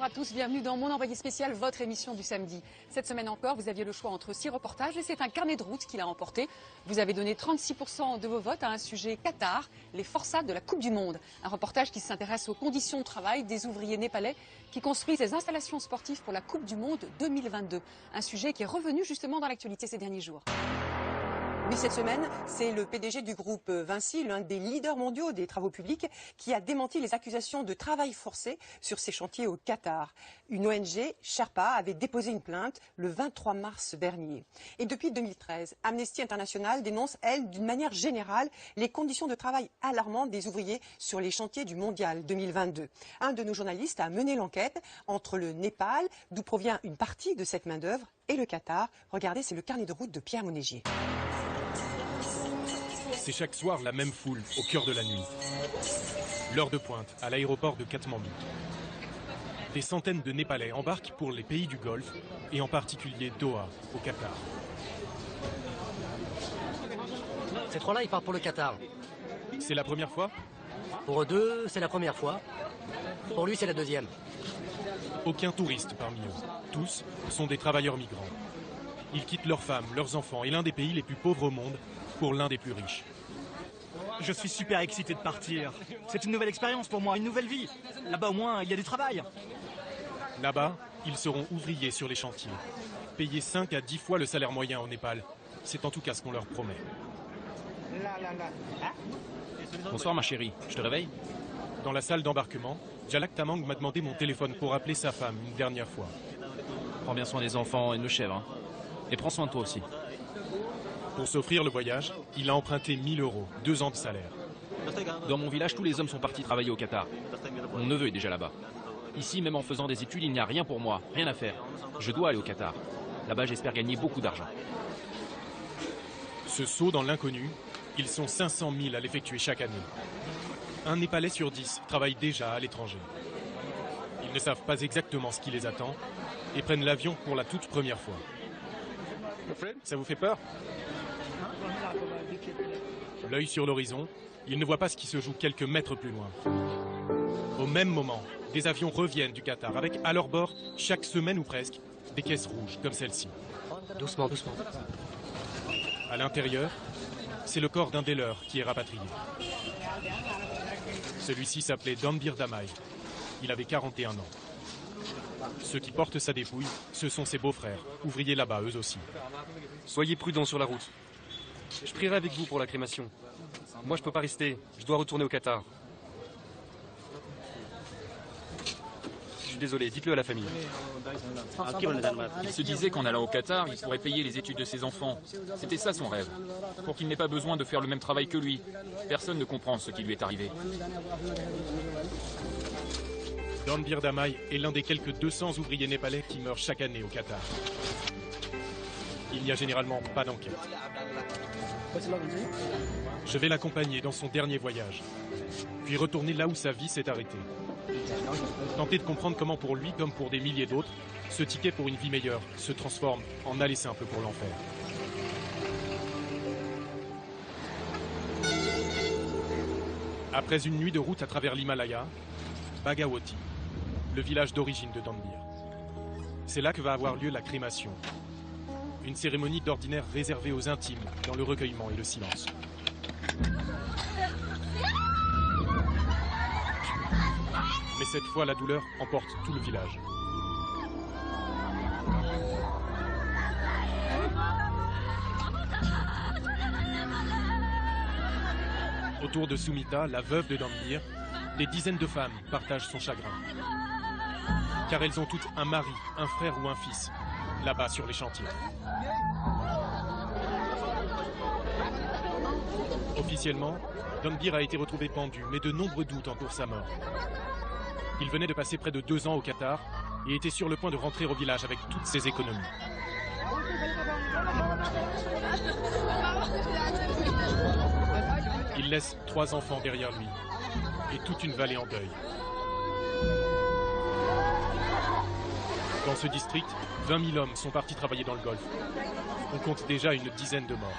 bonjour à tous, bienvenue dans Mon Envoyé spécial, votre émission du samedi. Cette semaine encore, vous aviez le choix entre 6 reportages et c'est un carnet de route qui l'a remporté. Vous avez donné 36% de vos votes à un sujet Qatar, les forçats de la Coupe du Monde. Un reportage qui s'intéresse aux conditions de travail des ouvriers népalais qui construisent des installations sportives pour la Coupe du Monde 2022. Un sujet qui est revenu justement dans l'actualité ces derniers jours. Oui, cette semaine, c'est le PDG du groupe Vinci, l'un des leaders mondiaux des travaux publics, qui a démenti les accusations de travail forcé sur ces chantiers au Qatar. Une ONG, Sherpa, avait déposé une plainte le 23 mars dernier. Et depuis 2013, Amnesty International dénonce, elle, d'une manière générale, les conditions de travail alarmantes des ouvriers sur les chantiers du Mondial 2022. Un de nos journalistes a mené l'enquête entre le Népal, d'où provient une partie de cette main-d'œuvre, et le Qatar. Regardez, c'est le carnet de route de Pierre Monégier. C'est chaque soir la même foule au cœur de la nuit. L'heure de pointe à l'aéroport de Katmandou. Des centaines de Népalais embarquent pour les pays du Golfe et en particulier Doha, au Qatar. Ces trois-là, ils partent pour le Qatar. C'est la première fois? Pour eux deux, c'est la première fois. Pour lui, c'est la deuxième. Aucun touriste parmi eux. Tous sont des travailleurs migrants. Ils quittent leurs femmes, leurs enfants et l'un des pays les plus pauvres au monde pour l'un des plus riches. Je suis super excité de partir. C'est une nouvelle expérience pour moi, une nouvelle vie. Là-bas au moins, il y a du travail. Là-bas, ils seront ouvriers sur les chantiers. Payés 5 à 10 fois le salaire moyen au Népal. C'est en tout cas ce qu'on leur promet. Bonsoir ma chérie, je te réveille? Dans la salle d'embarquement, Jalak Tamang m'a demandé mon téléphone pour appeler sa femme une dernière fois. Prends bien soin des enfants et de nos chèvres. Hein. Et prends soin de toi aussi. Pour s'offrir le voyage, il a emprunté 1000 €, 2 ans de salaire. Dans mon village, tous les hommes sont partis travailler au Qatar. Mon neveu est déjà là-bas. Ici, même en faisant des études, il n'y a rien pour moi, rien à faire. Je dois aller au Qatar. Là-bas, j'espère gagner beaucoup d'argent. Ce saut dans l'inconnu, ils sont 500 000 à l'effectuer chaque année. Un Népalais sur 10 travaille déjà à l'étranger. Ils ne savent pas exactement ce qui les attend et prennent l'avion pour la toute première fois. Ça vous fait peur? L'œil sur l'horizon, ils ne voient pas ce qui se joue quelques mètres plus loin. Au même moment, des avions reviennent du Qatar avec à leur bord, chaque semaine ou presque, des caisses rouges comme celle-ci. Doucement, doucement. À l'intérieur, c'est le corps d'un des leurs qui est rapatrié. Celui-ci s'appelait Dambir Damai. Il avait 41 ans. Ceux qui portent sa dépouille, ce sont ses beaux-frères, ouvriers là-bas, eux aussi. Soyez prudents sur la route. Je prierai avec vous pour la crémation. Moi, je peux pas rester. Je dois retourner au Qatar. Je suis désolé, dites-le à la famille. Il se disait qu'en allant au Qatar, il pourrait payer les études de ses enfants. C'était ça son rêve. Pour qu'il n'ait pas besoin de faire le même travail que lui. Personne ne comprend ce qui lui est arrivé. Dambir Damai est l'un des quelques 200 ouvriers népalais qui meurent chaque année au Qatar. Il n'y a généralement pas d'enquête. Je vais l'accompagner dans son dernier voyage, puis retourner là où sa vie s'est arrêtée. Tenter de comprendre comment pour lui, comme pour des milliers d'autres, ce ticket pour une vie meilleure se transforme en aller simple pour l'enfer. Après une nuit de route à travers l'Himalaya, Bhagawati, le village d'origine de Dambir. C'est là que va avoir lieu la crémation. Une cérémonie d'ordinaire réservée aux intimes, dans le recueillement et le silence. Mais cette fois, la douleur emporte tout le village. Autour de Sumita, la veuve de Dambir, des dizaines de femmes partagent son chagrin. Car elles ont toutes un mari, un frère ou un fils, là-bas sur les chantiers. Officiellement, Dambir a été retrouvé pendu, mais de nombreux doutes entourent sa mort. Il venait de passer près de 2 ans au Qatar et était sur le point de rentrer au village avec toutes ses économies. Il laisse 3 enfants derrière lui et toute une vallée en deuil. Dans ce district, 20 000 hommes sont partis travailler dans le Golfe. On compte déjà une dizaine de morts.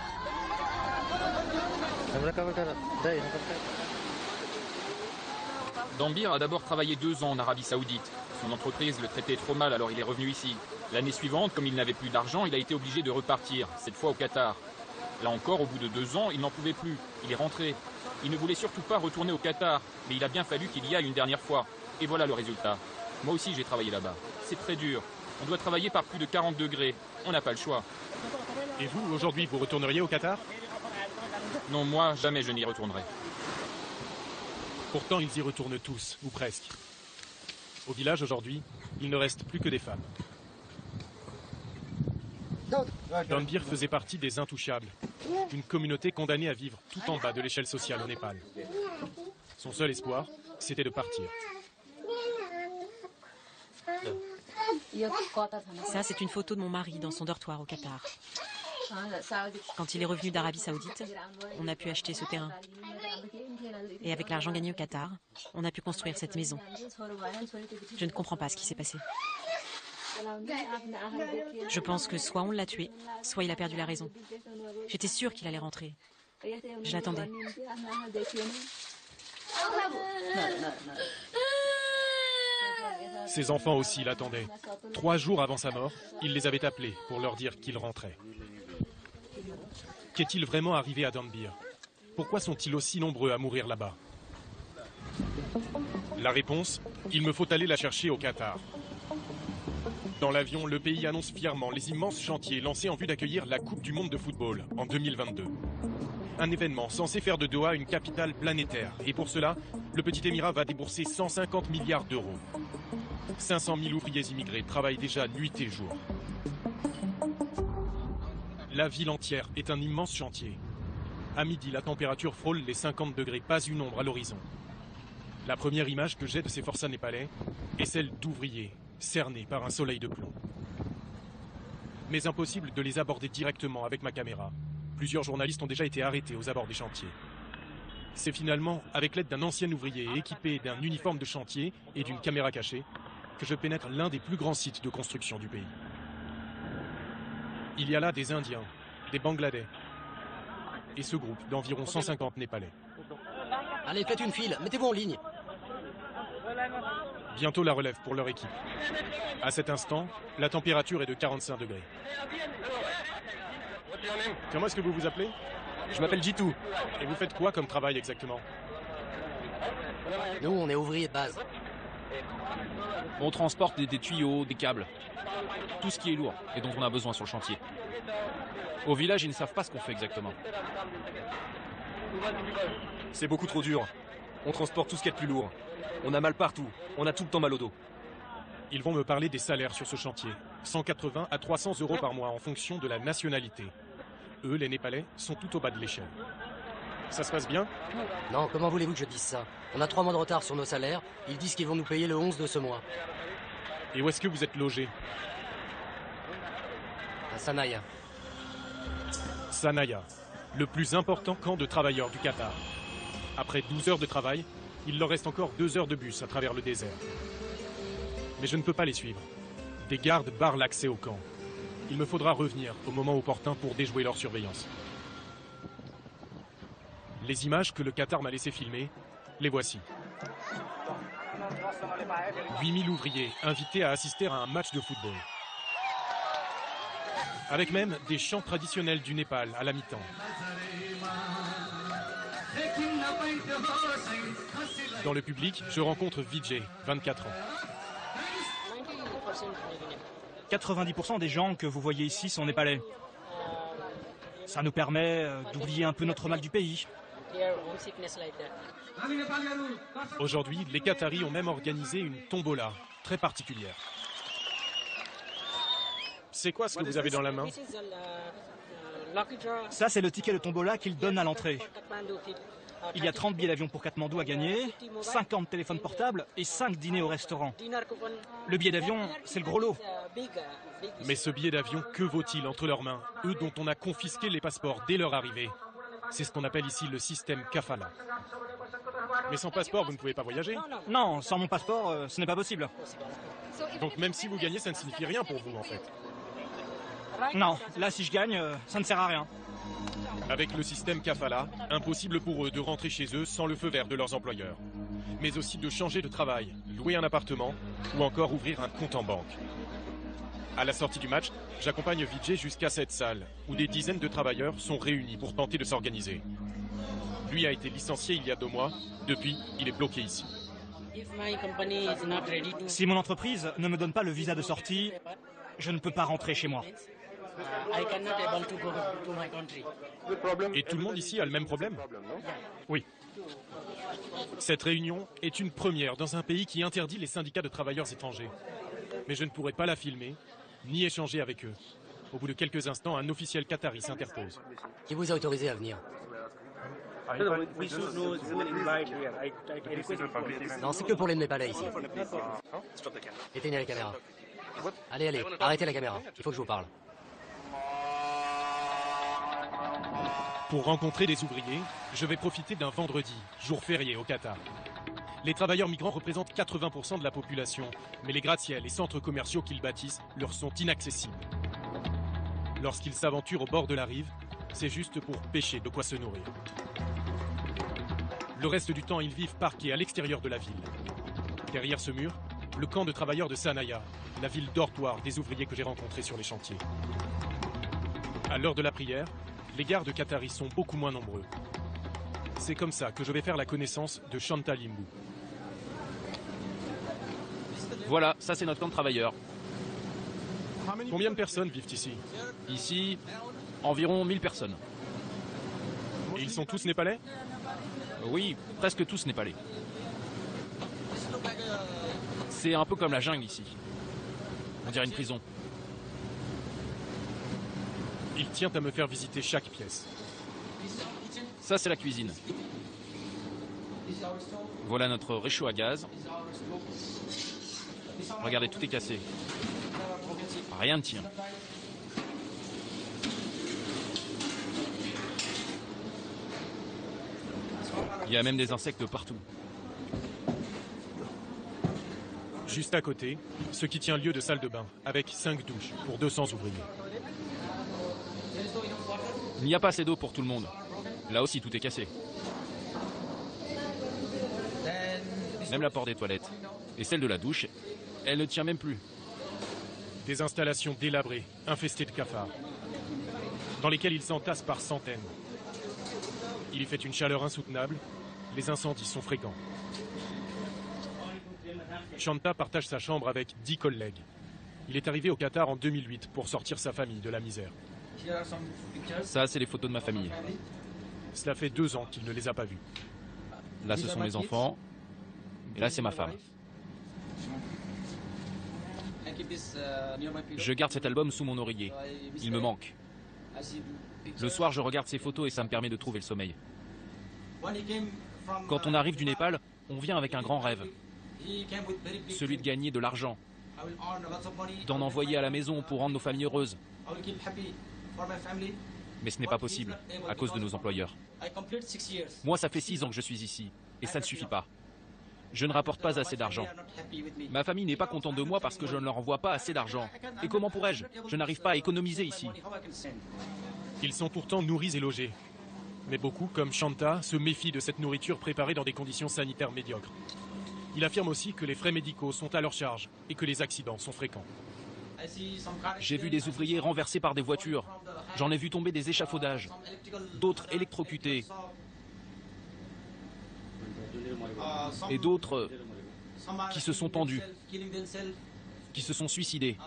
Dambir a d'abord travaillé 2 ans en Arabie Saoudite. Son entreprise le traitait trop mal, alors il est revenu ici. L'année suivante, comme il n'avait plus d'argent, il a été obligé de repartir, cette fois au Qatar. Là encore, au bout de 2 ans, il n'en pouvait plus. Il est rentré. Il ne voulait surtout pas retourner au Qatar, mais il a bien fallu qu'il y aille une dernière fois. Et voilà le résultat. Moi aussi, j'ai travaillé là-bas. C'est très dur. On doit travailler par plus de 40 degrés. On n'a pas le choix. Et vous, aujourd'hui, vous retourneriez au Qatar? Non, moi, jamais je n'y retournerai. Pourtant, ils y retournent tous, ou presque. Au village, aujourd'hui, il ne reste plus que des femmes. Dhanbir faisait partie des Intouchables, une communauté condamnée à vivre tout en bas de l'échelle sociale au Népal. Son seul espoir, c'était de partir. Ça, c'est une photo de mon mari dans son dortoir au Qatar. Quand il est revenu d'Arabie Saoudite, on a pu acheter ce terrain. Et avec l'argent gagné au Qatar, on a pu construire cette maison. Je ne comprends pas ce qui s'est passé. Je pense que soit on l'a tué, soit il a perdu la raison. J'étais sûre qu'il allait rentrer. Je l'attendais. Ses enfants aussi l'attendaient. 3 jours avant sa mort, il les avait appelés pour leur dire qu'il rentrait. Qu'est-il vraiment arrivé à Dhanbir? Pourquoi sont-ils aussi nombreux à mourir là-bas? La réponse, il me faut aller la chercher au Qatar. Dans l'avion, le pays annonce fièrement les immenses chantiers lancés en vue d'accueillir la Coupe du Monde de football en 2022. Un événement censé faire de Doha une capitale planétaire. Et pour cela, le petit émirat va débourser 150 milliards d'euros. 500 000 ouvriers immigrés travaillent déjà nuit et jour. La ville entière est un immense chantier. À midi, la température frôle les 50 degrés, pas une ombre à l'horizon. La première image que j'ai de ces forçats népalais est celle d'ouvriers, cernés par un soleil de plomb. Mais impossible de les aborder directement avec ma caméra. Plusieurs journalistes ont déjà été arrêtés aux abords des chantiers. C'est finalement avec l'aide d'un ancien ouvrier équipé d'un uniforme de chantier et d'une caméra cachée que je pénètre l'un des plus grands sites de construction du pays. Il y a là des Indiens, des Bangladais et ce groupe d'environ 150 Népalais. Allez, faites une file, mettez-vous en ligne. Bientôt la relève pour leur équipe. À cet instant, la température est de 45 degrés. Comment est-ce que vous vous appelez? Je m'appelle Jitu. Et vous faites quoi comme travail exactement? Nous, on est ouvriers de base. On transporte des tuyaux, des câbles. Tout ce qui est lourd et dont on a besoin sur le chantier. Au village, ils ne savent pas ce qu'on fait exactement. C'est beaucoup trop dur. On transporte tout ce qu'il y a de plus lourd. On a mal partout. On a tout le temps mal au dos. Ils vont me parler des salaires sur ce chantier. 180 à 300 euros par mois en fonction de la nationalité. Eux, les Népalais, sont tout au bas de l'échelle. Ça se passe bien? Non, comment voulez-vous que je dise ça? On a 3 mois de retard sur nos salaires. Ils disent qu'ils vont nous payer le 11 de ce mois. Et où est-ce que vous êtes logés? À Sanaya. Sanaya, le plus important camp de travailleurs du Qatar. Après 12 heures de travail, il leur reste encore 2 heures de bus à travers le désert. Mais je ne peux pas les suivre. Des gardes barrent l'accès au camp. Il me faudra revenir au moment opportun pour déjouer leur surveillance. Les images que le Qatar m'a laissé filmer, les voici. 8000 ouvriers invités à assister à un match de football. Avec même des chants traditionnels du Népal à la mi-temps. Dans le public, je rencontre Vijay, 24 ans. 90% des gens que vous voyez ici sont népalais. Ça nous permet d'oublier un peu notre mal du pays. Aujourd'hui, les Qataris ont même organisé une tombola très particulière. C'est quoi ce que vous avez dans la main? Ça, c'est le ticket de tombola qu'ils donnent à l'entrée. Il y a 30 billets d'avion pour Katmandou à gagner, 50 téléphones portables et 5 dîners au restaurant. Le billet d'avion, c'est le gros lot. Mais ce billet d'avion, que vaut-il entre leurs mains, eux dont on a confisqué les passeports dès leur arrivée? C'est ce qu'on appelle ici le système kafala. Mais sans passeport, vous ne pouvez pas voyager? Non, sans mon passeport, ce n'est pas possible. Donc même si vous gagnez, ça ne signifie rien pour vous en fait? Non, là si je gagne, ça ne sert à rien. Avec le système kafala, impossible pour eux de rentrer chez eux sans le feu vert de leurs employeurs. mais aussi de changer de travail, louer un appartement ou encore ouvrir un compte en banque. À la sortie du match, j'accompagne Vijay jusqu'à cette salle, où des dizaines de travailleurs sont réunis pour tenter de s'organiser. Lui a été licencié il y a 2 mois, depuis, il est bloqué ici. Si mon entreprise ne me donne pas le visa de sortie, je ne peux pas rentrer chez moi. Et tout le monde ici a le même problème? Oui. Cette réunion est une première dans un pays qui interdit les syndicats de travailleurs étrangers. Mais je ne pourrai pas la filmer, ni échanger avec eux. Au bout de quelques instants, un officiel qatari s'interpose. Qui vous a autorisé à venir? Non, c'est que pour les Népalais ici. Éteignez la caméra. Allez, arrêtez la caméra. Il faut que je vous parle. Pour rencontrer des ouvriers, je vais profiter d'un vendredi, jour férié au Qatar. Les travailleurs migrants représentent 80% de la population, mais les gratte-ciels et centres commerciaux qu'ils bâtissent leur sont inaccessibles. Lorsqu'ils s'aventurent au bord de la rive, c'est juste pour pêcher de quoi se nourrir. Le reste du temps, ils vivent parqués à l'extérieur de la ville. Derrière ce mur, le camp de travailleurs de Sanaya, la ville dortoir des ouvriers que j'ai rencontrés sur les chantiers. À l'heure de la prière, les gardes qataris sont beaucoup moins nombreux. C'est comme ça que je vais faire la connaissance de Shanta Limbu. Voilà, ça c'est notre camp de travailleurs. Combien de personnes vivent ici? Ici, environ 1000 personnes. Et ils sont tous népalais? Oui, presque tous népalais. C'est un peu comme la jungle ici. On dirait une prison. Il tient à me faire visiter chaque pièce. Ça, c'est la cuisine. Voilà notre réchaud à gaz. Regardez, tout est cassé. Rien ne tient. Il y a même des insectes partout. Juste à côté, ce qui tient lieu de salle de bain, avec 5 douches pour 200 ouvriers. Il n'y a pas assez d'eau pour tout le monde. Là aussi, tout est cassé. Même la porte des toilettes. Et celle de la douche, elle ne tient même plus. Des installations délabrées, infestées de cafards, dans lesquelles ils s'entassent par centaines. Il y fait une chaleur insoutenable, les incendies sont fréquents. Shanta partage sa chambre avec 10 collègues. Il est arrivé au Qatar en 2008 pour sortir sa famille de la misère. Ça, c'est les photos de ma famille. Cela fait 2 ans qu'il ne les a pas vus. Là, ce sont mes enfants. Et là, c'est ma femme. Je garde cet album sous mon oreiller. Il me manque. Le soir, je regarde ces photos et ça me permet de trouver le sommeil. Quand on arrive du Népal, on vient avec un grand rêve. Celui de gagner de l'argent. D'en envoyer à la maison pour rendre nos familles heureuses. Mais ce n'est pas possible, à cause de nos employeurs. Moi, ça fait 6 ans que je suis ici, et ça ne suffit pas. Je ne rapporte pas assez d'argent. Ma famille n'est pas contente de moi parce que je ne leur envoie pas assez d'argent. Et comment pourrais-je? Je n'arrive pas à économiser ici. Ils sont pourtant nourris et logés. Mais beaucoup, comme Shanta, se méfient de cette nourriture préparée dans des conditions sanitaires médiocres. Il affirme aussi que les frais médicaux sont à leur charge et que les accidents sont fréquents. J'ai vu des ouvriers renversés par des voitures. J'en ai vu tomber des échafaudages. D'autres électrocutés. Et d'autres qui se sont tendus, qui se sont suicidés.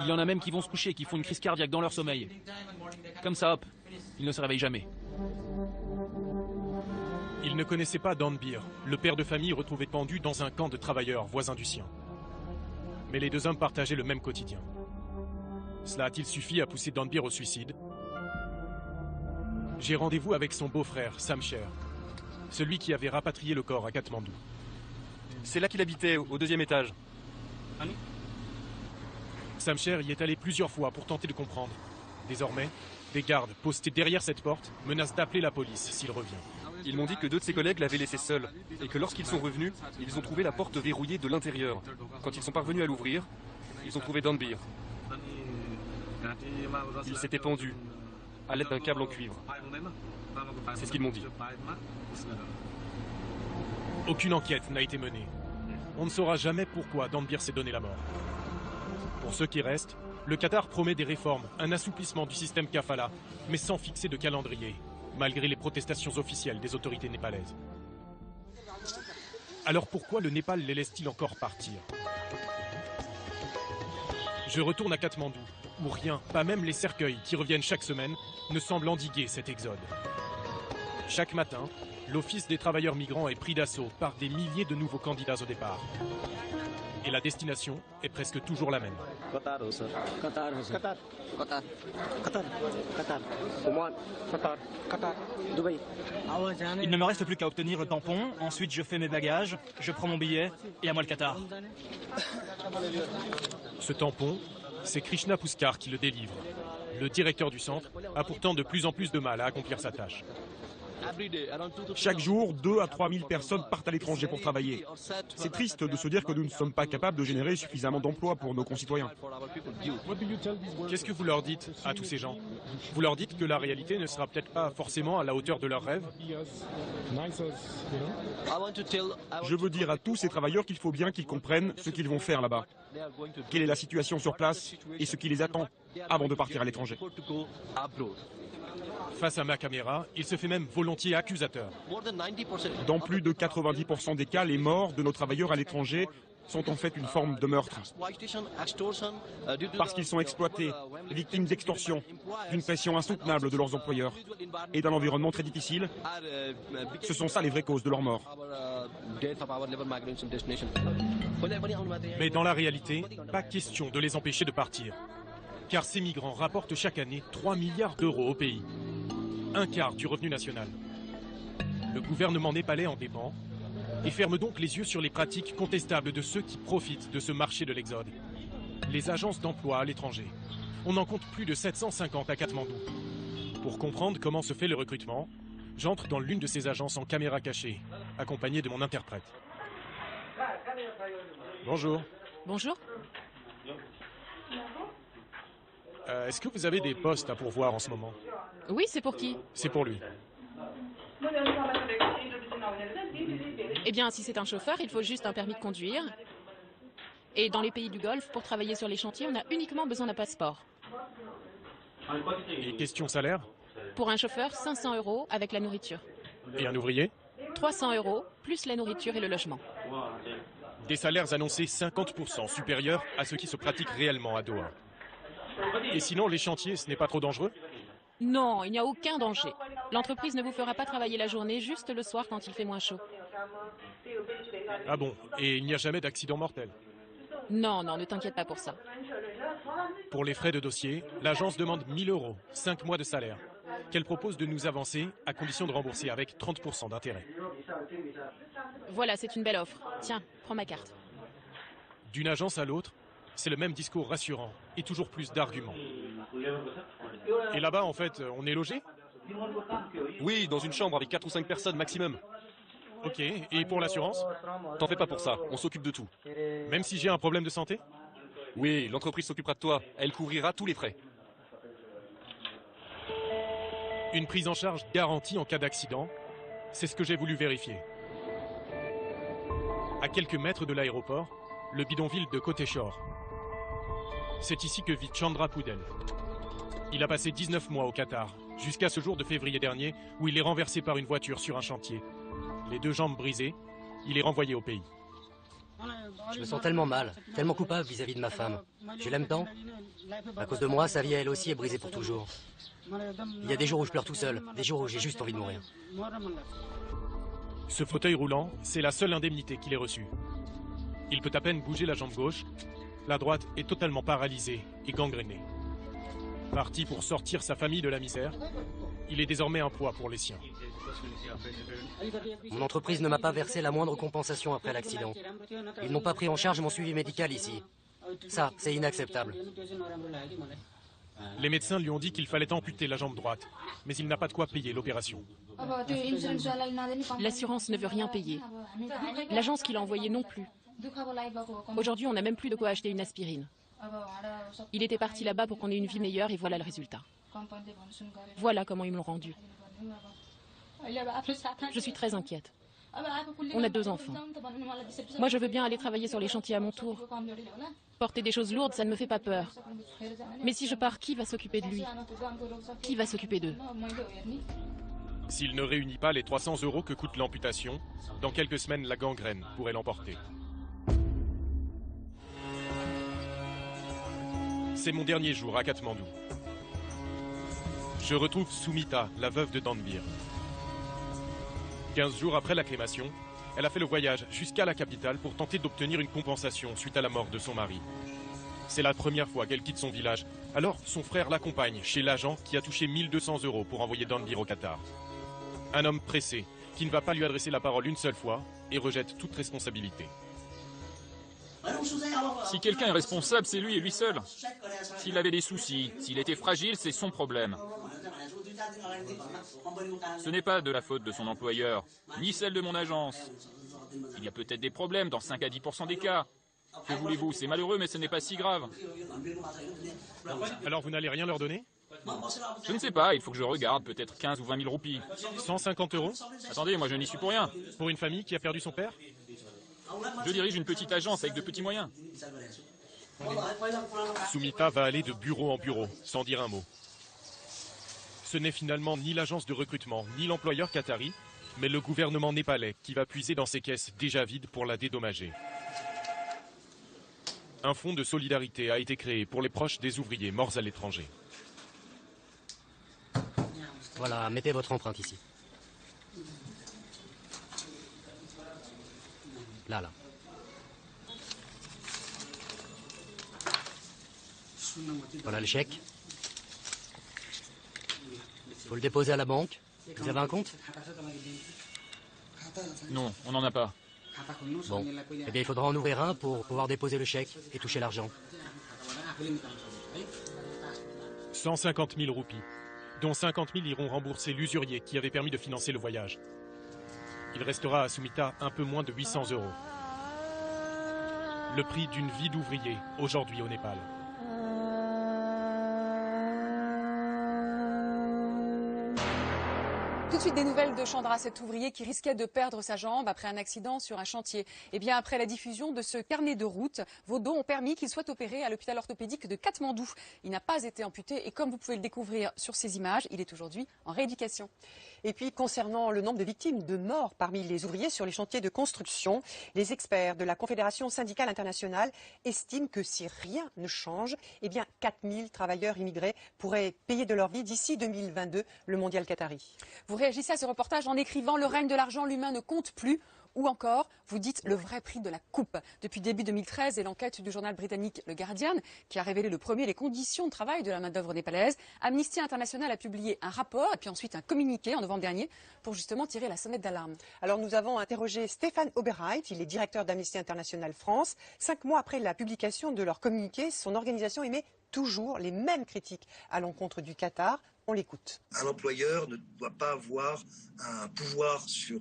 Il y en a même qui vont se coucher, qui font une crise cardiaque dans leur sommeil. Comme ça, hop, ils ne se réveillent jamais. Il ne connaissait pas Danbir, le père de famille retrouvé pendu dans un camp de travailleurs voisin du sien. Mais les 2 hommes partageaient le même quotidien. Cela a-t-il suffi à pousser Danbir au suicide? J'ai rendez-vous avec son beau-frère, Samcher, celui qui avait rapatrié le corps à Katmandou. C'est là qu'il habitait, au 2e étage. Samcher y est allé plusieurs fois pour tenter de comprendre. Désormais, des gardes postés derrière cette porte menacent d'appeler la police s'il revient. Ils m'ont dit que 2 de ses collègues l'avaient laissé seul, et que lorsqu'ils sont revenus, ils ont trouvé la porte verrouillée de l'intérieur. Quand ils sont parvenus à l'ouvrir, ils ont trouvé Danbir. Il s'était pendu, à l'aide d'un câble en cuivre. C'est ce qu'ils m'ont dit. Aucune enquête n'a été menée. On ne saura jamais pourquoi Dambir s'est donné la mort. Pour ceux qui restent, le Qatar promet des réformes, un assouplissement du système kafala, mais sans fixer de calendrier, malgré les protestations officielles des autorités népalaises. Alors pourquoi le Népal les laisse-t-il encore partir? Je retourne à Katmandou, où rien, pas même les cercueils qui reviennent chaque semaine, ne semble endiguer cet exode. Chaque matin, l'Office des travailleurs migrants est pris d'assaut par des milliers de nouveaux candidats au départ. Et la destination est presque toujours la même. Il ne me reste plus qu'à obtenir le tampon, ensuite je fais mes bagages, je prends mon billet et à moi le Qatar. Ce tampon, c'est Krishna Puskar qui le délivre. Le directeur du centre a pourtant de plus en plus de mal à accomplir sa tâche. Chaque jour, 2 à 3 000 personnes partent à l'étranger pour travailler. C'est triste de se dire que nous ne sommes pas capables de générer suffisamment d'emplois pour nos concitoyens. Qu'est-ce que vous leur dites à tous ces gens? Vous leur dites que la réalité ne sera peut-être pas forcément à la hauteur de leurs rêves? Je veux dire à tous ces travailleurs qu'il faut bien qu'ils comprennent ce qu'ils vont faire là-bas. Quelle est la situation sur place et ce qui les attend avant de partir à l'étranger. Face à ma caméra, il se fait même volontiers accusateur. Dans plus de 90% des cas, les morts de nos travailleurs à l'étranger sont en fait une forme de meurtre. Parce qu'ils sont exploités, victimes d'extorsion, d'une pression insoutenable de leurs employeurs et d'un environnement très difficile. Ce sont ça les vraies causes de leur mort. Mais dans la réalité, pas question de les empêcher de partir. Car ces migrants rapportent chaque année 3 milliards d'euros au pays. Un quart du revenu national. Le gouvernement népalais en dépend et ferme donc les yeux sur les pratiques contestables de ceux qui profitent de ce marché de l'exode. Les agences d'emploi à l'étranger. On en compte plus de 750 à Katmandou. Pour comprendre comment se fait le recrutement, j'entre dans l'une de ces agences en caméra cachée, accompagné de mon interprète. Bonjour. Bonjour. Est-ce que vous avez des postes à pourvoir en ce moment? Oui, c'est pour qui? C'est pour lui. Eh bien, si c'est un chauffeur, il faut juste un permis de conduire. Et dans les pays du Golfe, pour travailler sur les chantiers, on a uniquement besoin d'un passeport. Et question salaire? Pour un chauffeur, 500 € avec la nourriture. Et un ouvrier? 300 € plus la nourriture et le logement. Des salaires annoncés 50% supérieurs à ce qui se pratique réellement à Doha. Et sinon, les chantiers, ce n'est pas trop dangereux? Non, il n'y a aucun danger. L'entreprise ne vous fera pas travailler la journée, juste le soir quand il fait moins chaud. Ah bon? Et il n'y a jamais d'accident mortel? Non, ne t'inquiète pas pour ça. Pour les frais de dossier, l'agence demande 1 000 €, 5 mois de salaire, qu'elle propose de nous avancer à condition de rembourser avec 30% d'intérêt. Voilà, c'est une belle offre. Tiens, prends ma carte. D'une agence à l'autre, c'est le même discours rassurant et toujours plus d'arguments. Et là-bas, en fait, on est logé? Oui, dans une chambre avec 4 ou 5 personnes maximum. Ok, et pour l'assurance? T'en fais pas pour ça, on s'occupe de tout. Même si j'ai un problème de santé? Oui, l'entreprise s'occupera de toi, elle couvrira tous les frais. Une prise en charge garantie en cas d'accident, c'est ce que j'ai voulu vérifier. À quelques mètres de l'aéroport, le bidonville de Koteshore. C'est ici que vit Chandra Poudel. Il a passé 19 mois au Qatar, jusqu'à ce jour de février dernier, où il est renversé par une voiture sur un chantier. Les 2 jambes brisées, il est renvoyé au pays. Je me sens tellement mal, tellement coupable vis-à-vis de ma femme. Je l'aime tant. À cause de moi, sa vie elle aussi est brisée pour toujours. Il y a des jours où je pleure tout seul, des jours où j'ai juste envie de mourir. Ce fauteuil roulant, c'est la seule indemnité qu'il ait reçue. Il peut à peine bouger la jambe gauche, la droite est totalement paralysée et gangrénée. Parti pour sortir sa famille de la misère, il est désormais un poids pour les siens. Mon entreprise ne m'a pas versé la moindre compensation après l'accident. Ils n'ont pas pris en charge mon suivi médical ici. Ça, c'est inacceptable. Les médecins lui ont dit qu'il fallait amputer la jambe droite, mais il n'a pas de quoi payer l'opération. L'assurance ne veut rien payer. L'agence qui l'a envoyé non plus. Aujourd'hui, on n'a même plus de quoi acheter une aspirine. Il était parti là-bas pour qu'on ait une vie meilleure et voilà le résultat. Voilà comment ils me l'ont rendu. Je suis très inquiète. On a 2 enfants. Moi, je veux bien aller travailler sur les chantiers à mon tour. Porter des choses lourdes, ça ne me fait pas peur. Mais si je pars, qui va s'occuper de lui? Qui va s'occuper d'eux? S'il ne réunit pas les 300 € que coûte l'amputation, dans quelques semaines, la gangrène pourrait l'emporter. C'est mon dernier jour à Katmandou. Je retrouve Soumita, la veuve de Danbir. 15 jours après la crémation, elle a fait le voyage jusqu'à la capitale pour tenter d'obtenir une compensation suite à la mort de son mari. C'est la première fois qu'elle quitte son village, alors son frère l'accompagne chez l'agent qui a touché 1200 € pour envoyer Danbir au Qatar. Un homme pressé, qui ne va pas lui adresser la parole une seule fois et rejette toute responsabilité. Si quelqu'un est responsable, c'est lui et lui seul. S'il avait des soucis, s'il était fragile, c'est son problème. Ce n'est pas de la faute de son employeur, ni celle de mon agence. Il y a peut-être des problèmes dans 5 à 10% des cas. Que voulez-vous, c'est malheureux, mais ce n'est pas si grave. Alors vous n'allez rien leur donner? Je ne sais pas, il faut que je regarde, peut-être 15 ou 20 000 roupies. 150 €? Attendez, moi je n'y suis pour rien. Pour une famille qui a perdu son père? Je dirige une petite agence avec de petits moyens. Soumita va aller de bureau en bureau, sans dire un mot. Ce n'est finalement ni l'agence de recrutement, ni l'employeur qatari, mais le gouvernement népalais qui va puiser dans ses caisses déjà vides pour la dédommager. Un fonds de solidarité a été créé pour les proches des ouvriers morts à l'étranger. Voilà, mettez votre empreinte ici. Là. Voilà le chèque. Il faut le déposer à la banque. Vous avez un compte? Non, on n'en a pas. Bon, eh bien il faudra en ouvrir un pour pouvoir déposer le chèque et toucher l'argent. 150 000 roupies, dont 50 000 iront rembourser l'usurier qui avait permis de financer le voyage. Il restera à Soumita un peu moins de 800 €. Le prix d'une vie d'ouvrier aujourd'hui au Népal. Tout de suite des nouvelles de Chandra, cet ouvrier qui risquait de perdre sa jambe après un accident sur un chantier. Et bien après la diffusion de ce carnet de route, vos dos ont permis qu'il soit opéré à l'hôpital orthopédique de Katmandou. Il n'a pas été amputé et comme vous pouvez le découvrir sur ces images, il est aujourd'hui en rééducation. Et puis concernant le nombre de victimes de morts parmi les ouvriers sur les chantiers de construction, les experts de la Confédération syndicale internationale estiment que si rien ne change, eh bien 4000 travailleurs immigrés pourraient payer de leur vie d'ici 2022 le mondial qatari. Vous réagissez à ce reportage en écrivant « Le règne de l'argent, l'humain ne compte plus ». Ou encore, vous dites le vrai prix de la coupe. Depuis début 2013 et l'enquête du journal britannique Le Guardian, qui a révélé le premier les conditions de travail de la main-d'œuvre népalaise, Amnesty International a publié un rapport et puis ensuite un communiqué en novembre dernier pour justement tirer la sonnette d'alarme. Alors nous avons interrogé Stéphane Oberreit, il est directeur d'Amnesty International France. 5 mois après la publication de leur communiqué, son organisation émet toujours les mêmes critiques à l'encontre du Qatar. On l'écoute. Un employeur ne doit pas avoir un pouvoir sur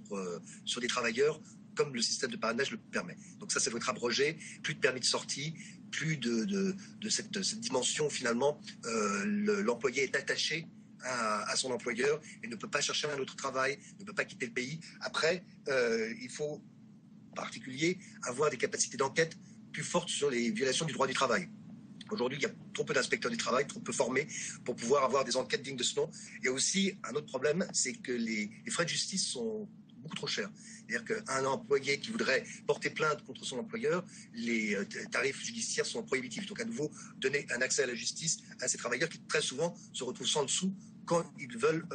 des travailleurs comme le système de parrainage le permet. Donc ça doit être abrogé. Plus de permis de sortie, plus de cette dimension finalement. L'employé est attaché à son employeur et ne peut pas chercher un autre travail, ne peut pas quitter le pays. Après, il faut en particulier avoir des capacités d'enquête plus fortes sur les violations du droit du travail. Aujourd'hui, il y a trop peu d'inspecteurs du travail, trop peu formés pour pouvoir avoir des enquêtes dignes de ce nom. Il y a aussi un autre problème, c'est que les frais de justice sont beaucoup trop chers. C'est-à-dire qu'un employé qui voudrait porter plainte contre son employeur, les tarifs judiciaires sont prohibitifs. Donc à nouveau, donner un accès à la justice à ces travailleurs qui très souvent se retrouvent sans le sou quand ils veulent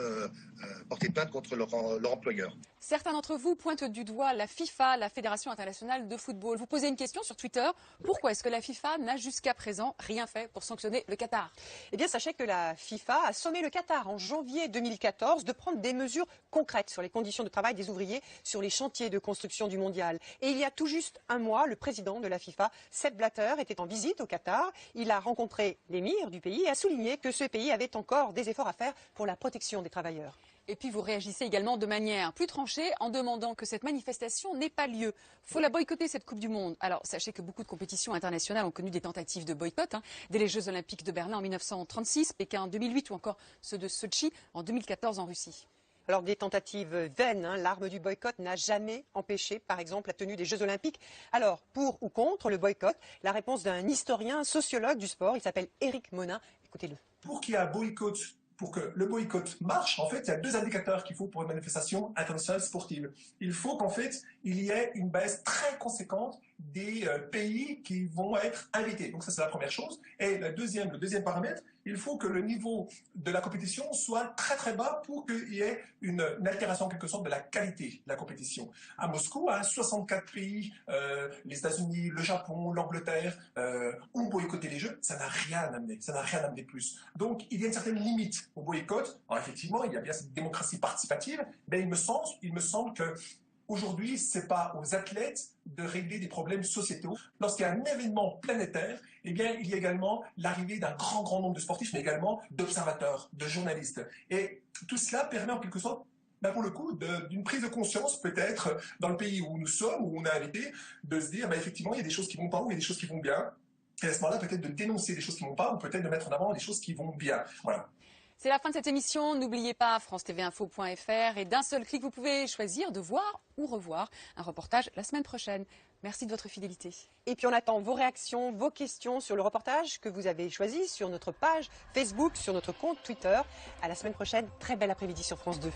porter plainte contre leur employeur. Certains d'entre vous pointent du doigt la FIFA, la Fédération internationale de football. Vous posez une question sur Twitter. Pourquoi est-ce que la FIFA n'a jusqu'à présent rien fait pour sanctionner le Qatar? Eh bien, sachez que la FIFA a sommé le Qatar en janvier 2014 de prendre des mesures concrètes sur les conditions de travail des ouvriers sur les chantiers de construction du mondial. Et il y a tout juste un mois, le président de la FIFA, Sepp Blatter, était en visite au Qatar. Il a rencontré l'émir du pays et a souligné que ce pays avait encore des efforts à faire pour la protection des travailleurs. Et puis vous réagissez également de manière plus tranchée en demandant que cette manifestation n'ait pas lieu. Il faut la boycotter, cette Coupe du Monde. Alors sachez que beaucoup de compétitions internationales ont connu des tentatives de boycott, dès les Jeux Olympiques de Berlin en 1936, Pékin en 2008 ou encore ceux de Sochi en 2014 en Russie. Alors des tentatives vaines, hein. L'arme du boycott n'a jamais empêché, par exemple, la tenue des Jeux Olympiques. Alors, pour ou contre le boycott, la réponse d'un historien, un sociologue du sport, il s'appelle Éric Monin. Écoutez-le. Pour qu'il y ait un boycott, pour que le boycott marche, en fait, il y a deux indicateurs qu'il faut pour une manifestation internationale sportive. Il faut qu'en fait, il y ait une baisse très conséquente des pays qui vont être invités. Donc ça, c'est la première chose. Et le deuxième paramètre, il faut que le niveau de la compétition soit très très bas pour qu'il y ait une altération en quelque sorte de la qualité de la compétition. À Moscou, 64 pays, les États-Unis, le Japon, l'Angleterre, ont boycotté les Jeux. Ça n'a rien amené. Ça n'a rien amené plus. Donc il y a une certaine limite au boycott. Alors effectivement, il y a bien cette démocratie participative, mais il me semble que aujourd'hui, c'est pas aux athlètes de régler des problèmes sociétaux. Lorsqu'il y a un événement planétaire, eh bien, il y a également l'arrivée d'un grand nombre de sportifs, mais également d'observateurs, de journalistes. Et tout cela permet en quelque sorte, pour le coup, d'une prise de conscience peut-être dans le pays où nous sommes, où on est invité, de se dire, effectivement, il y a des choses qui vont pas ou il y a des choses qui vont bien. Et à ce moment-là, peut-être de dénoncer des choses qui vont pas ou peut-être de mettre en avant des choses qui vont bien. Voilà. C'est la fin de cette émission. N'oubliez pas france-tv-info.fr et d'un seul clic, vous pouvez choisir de voir ou revoir un reportage la semaine prochaine. Merci de votre fidélité. Et puis on attend vos réactions, vos questions sur le reportage que vous avez choisi sur notre page Facebook, sur notre compte Twitter. À la semaine prochaine. Très bel après-midi sur France 2.